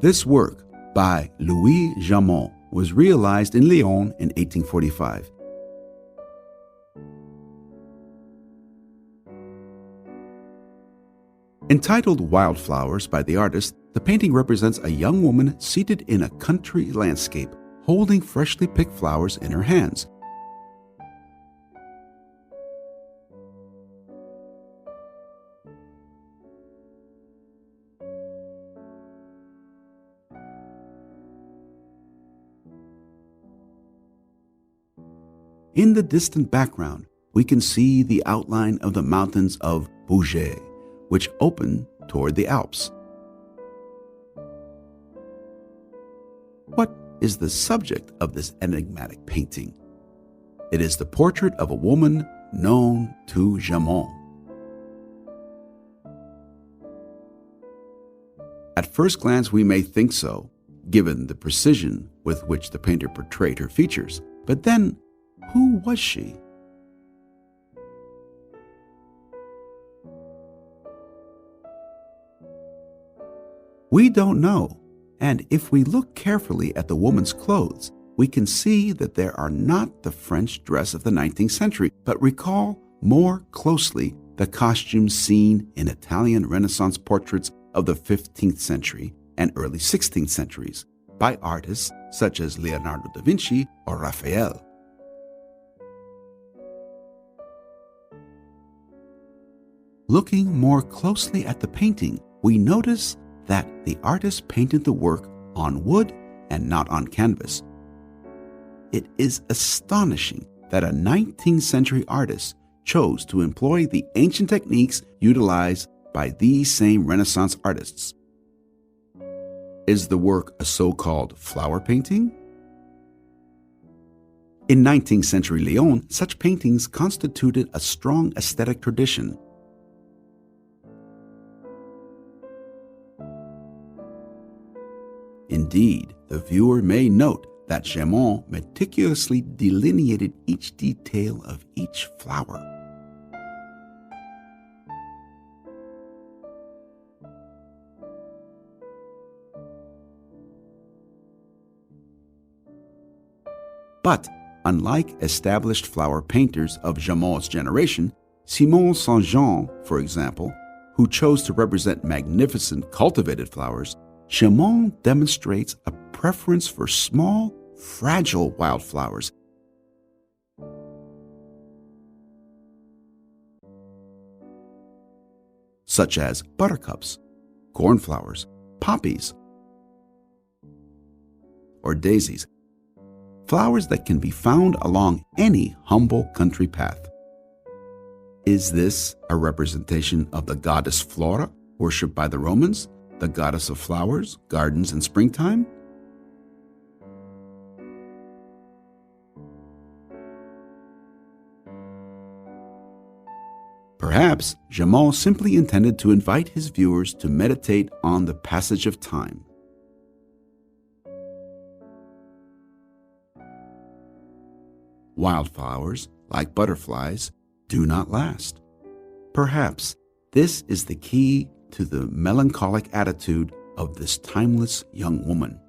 This work by Louis Janmot was realized in Lyon in 1845. Entitled Wildflowers by the artist, the painting represents a young woman seated in a country landscape, holding freshly picked flowers in her hands. In the distant background, we can see the outline of the mountains of Bouquet, which open toward the Alps. What is the subject of this enigmatic painting? It is the portrait of a woman known to Janmot. At first glance, we may think so, given the precision with which the painter portrayed her features. But then, who was she? We don't know, and if we look carefully at the woman's clothes, we can see that they are not the French dress of the 19th century, but recall more closely the costumes seen in Italian Renaissance portraits of the 15th century and early 16th centuries by artists such as Leonardo da Vinci or Raphael. Looking more closely at the painting, we notice that the artist painted the work on wood and not on canvas. It is astonishing that a 19th century artist chose to employ the ancient techniques utilized by these same Renaissance artists. Is the work a so-called flower painting? In 19th century Lyon, such paintings constituted a strong aesthetic tradition. Indeed, the viewer may note that Janmot meticulously delineated each detail of each flower. But, unlike established flower painters of Janmot's generation, Simon Saint-Jean, for example, who chose to represent magnificent cultivated flowers, Janmot demonstrates a preference for small, fragile wildflowers. Such as buttercups, cornflowers, poppies, or daisies, flowers that can be found along any humble country path. Is this a representation of the goddess Flora, worshipped by the Romans, the goddess of flowers, gardens, and springtime? Perhaps Janmot simply intended to invite his viewers to meditate on the passage of time. Wildflowers, like butterflies, do not last. Perhaps this is the key to the melancholic attitude of this timeless young woman.